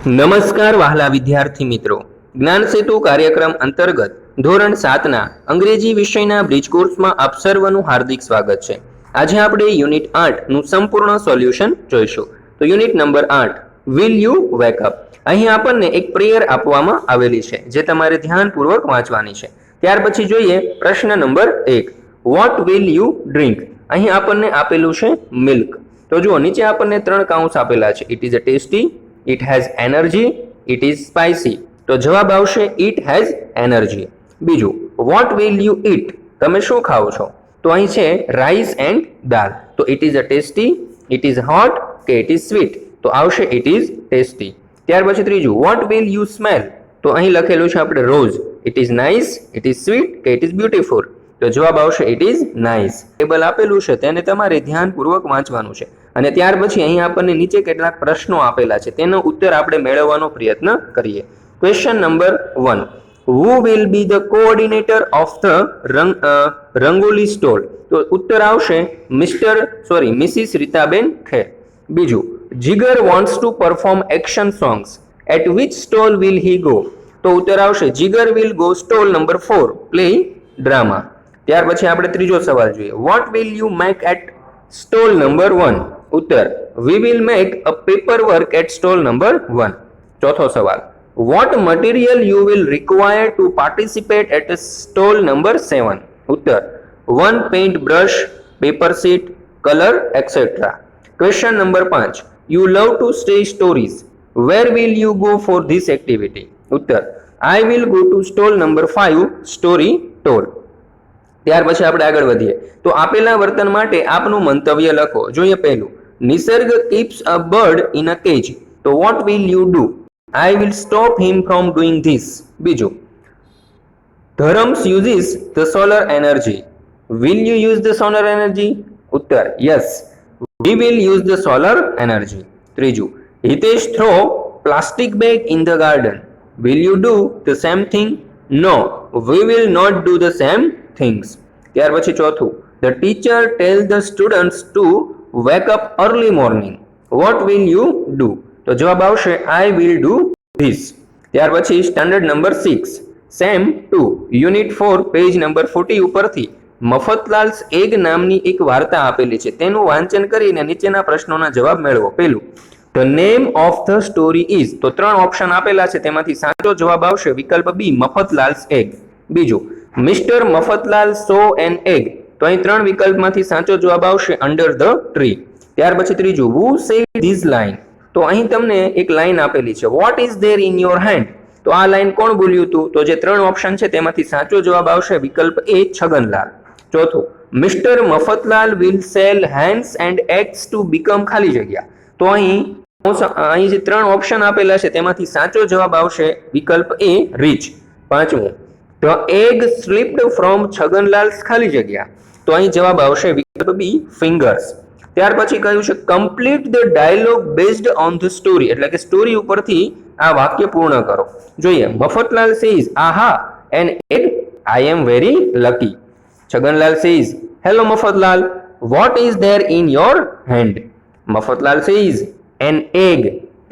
નમસ્કાર વહાલા વિદ્યાર્થી મિત્રો, જ્ઞાન સેતુ કાર્યક્રમ અંતર્ગત ધોરણ 7ના અંગ્રેજી વિષયના બ્રિજ કોર્સમાં આપ સર્વનું હાર્દિક સ્વાગત છે। આજે આપણે યુનિટ 8 નું સંપૂર્ણ સોલ્યુશન જોઈશું। તો unit number 8 will you wake up. અહીં આપણને એક પ્રેયર આપવામાં આવેલી છે જે તમારે ધ્યાનપૂર્વક વાંચવાની છે। ત્યાર પછી જોઈએ પ્રશ્ન number 1, what will you drink. અહીં આપણને આપેલું છે મિલ્ક। તો જુઓ, નીચે આપણને ત્રણ કાઉન્સ આપેલા છે, it is a tasty, it has energy, it is spicy। તો જવાબ આવશે it has energy। બીજું, what will you eat? તમે શું ખાઓ છો? તો અહીં છે rice and dal। તો it is a tasty, it is hot કે it is sweet? તો આવશે it is tasty। ત્યાર પછી ત્રીજું, what will you smell? તો અહીં લખેલું છે આપણે rose, it is nice, it is sweet કે it is beautiful? તો જવાબ આવશે it is nice। ટેબલ આપેલું છે તેને તમારે ધ્યાનપૂર્વક વાંચવાનું છે અને ત્યાર પછી અહીં આપણને નીચે કેટલાક પ્રશ્નો આપેલા છે તેનો ઉત્તર આપણે મેળવવાનો પ્રયત્ન કરીએ। Question number 1, who will be the coordinator of the rangoli stall? તો ઉત્તર આવશે મિસિસ રીતાબેન ખેર। બીજું, જીગર wants to perform action songs, at which stall will he go? તો ઉત્તર આવશે જીગર will go stall number 4, play drama। ત્યાર પછી આપણે ત્રીજો સવાલ જોઈએ, what will you make at stall number 1? ઉત્તર, we will make a paperwork at stall number 1। ચોથો સવાલ, what material you will require to participate at stall number 7? ઉત્તર, 1 paint brush, paper sheet, color, etc। Question number 5, you love to say stories, where will you go for this activity? ઉત્તર, I will go to stall number 5, story told। ત્યાર પછી આપણે આગળ વધીએ તો આપેલા વર્તન માટે આપનું મંતવ્ય લખો। જોઈએ પહેલું, નિસર્ગ keeps a bird in a cage, તો what will you do? I will stop him from doing this। બીજું, ધરમ્સ uses the solar energy, will you use the solar energy? ઉત્તર, yes, we will use the solar energy। ત્રીજું, Hitesh throw plastic bag in the garden, will you do the same thing? No, we will not do the same things। ત્યાર પછી ચોથું, the teacher tell the students to wake up early morning, what will you do? તો જવાબ આવશે I will do this। ત્યાર પછી standard number 6 sem 2 unit 4 page number 40 ઉપરથી Mafatlal egg નામની એક વાર્તા આપેલી છે તેનું વાંચન કરીને નીચેના પ્રશ્નોના જવાબ મેળવો। પહેલું, the name of the story is, તો ત્રણ ઓપ્શન આપેલા છે તેમાંથી સાચો જવાબ આવશે વિકલ્પ બી, મફતલાલ એગ। બીજું, mister Mafatlal so an egg, તો અહીં ત્રણ વિકલ્પમાંથી સાચો જવાબ આવશે અંડર ધ ટ્રી। ત્યાર પછી ત્રીજું, who said this line? તો અહીં તમને એક લાઈન આપેલી છે, what is there in your hand? તો આ લાઈન કોણ બોલ્યું હતું? તો જે ત્રણ ઓપ્શન છે તેમાંથી સાચો જવાબ આવશે વિકલ્પ એ, છગનલાલ। ચોથું, mister Mafatlal will sell hands and eggs to become ખાલી જગ્યા, તો અહીં જે ત્રણ ઓપ્શન આપેલા છે તેમાંથી સાચો જવાબ આવશે વિકલ્પ એ, રીચ। પાંચમું, the egg slipped from છગનલાલ્સ ખાલી જગ્યા, તો અહીં જવાબ આવશે વિકલ્પ બી, ફિંગર્સ। ત્યાર પછી કહ્યું છે complete the dialogue based on the story, એટલે કે સ્ટોરી ઉપરથી આ વાક્ય પૂર્ણ કરો। જોઈએ, Mafatlal says aha an egg, I am very lucky. Chhaganlal says hello Mafatlal, what is there in your hand? Mafatlal says an egg,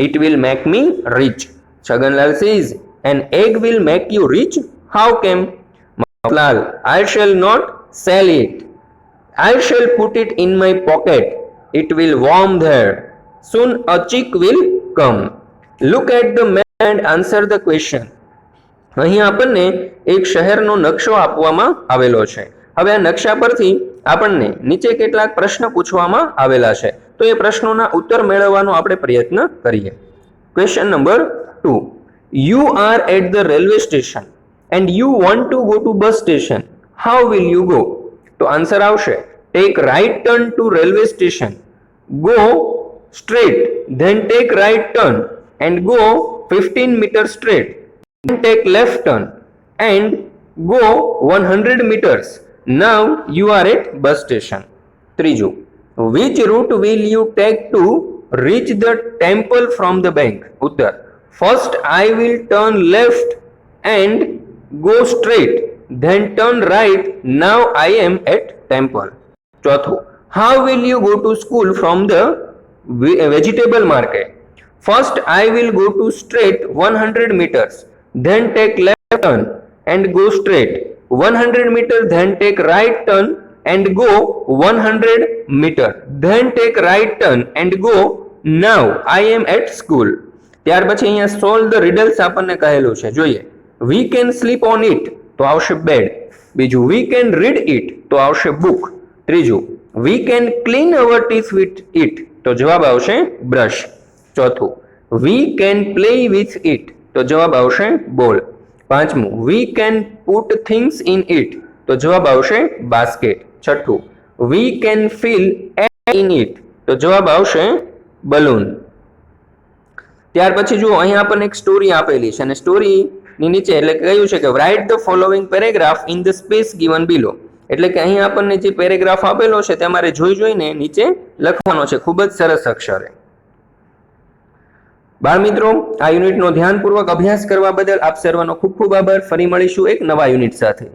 it will make me rich. Chhaganlal says an egg will make you rich, how come? Mafatlal, I shall not sell it, I shall put it in my pocket, it will warm there, soon a chick will come, look at the map and answer the question। અહીં આપણને એક શહેરનો નકશો આપવામાં આવેલો છે। હવે આ નકશા પરથી આપણને નીચે કેટલાક પ્રશ્ન પૂછવામાં આવેલા છે, તો એ પ્રશ્નોના ઉત્તર મેળવવાનો આપણે પ્રયત્ન કરીએ। Question number 2, you are at the railway station and you want to go to bus station, how will you go? તો આન્સર આવશે take right turn to railway station, go straight, then take right turn and go 15 metre straight, then take left turn and go 100 metres, now you are at bus station. ત્રીજું, which route will you take to reach the temple from the bank? ઉત્તર, first I will turn left and go straight, then turn right, now I am at temple। ચોથું, how will you go to school from the vegetable market? First, I will go to straight 100 meters, then take left turn and go straight 100 meter, then take right turn and go 100 meter, then take right turn and go. Now I am at school. ત્યાર પછી અહીંયા solve the riddles આપણને કહેલું છે. જોઈએ, we can sleep on it તો આવશે bed. બીજું, we can read it તો આવશે book. ત્રીજું, we can clean our teeth with it તો જવાબ આવશે brush. ચોથું, we can play with it તો જવાબ આવશે ball. પાંચમું, we can put things in it તો જવાબ આવશે basket. છઠ્ઠું, we can fill air in it તો જવાબ આવશે balloon. ત્યાર પછી જુઓ, અહીંયા આપણને એક સ્ટોરી આપેલી છે અને સ્ટોરીની નીચે એટલે કહ્યું છે કે write the following paragraph in the space given below. એટલે કે અહીંયા આપણને જે પેરેગ્રાફ આપેલો છે તમારે જોઈને નીચે લખવાનો છે ખૂબ જ સરસ અક્ષરે. બાળ મિત્રો, આ યુનિટનો ધ્યાનપૂર્વક અભ્યાસ કરવા બદલ આપ સર્વનો ખૂબ ખૂબ આભાર. ફરી મળીશું એક નવા યુનિટ સાથે.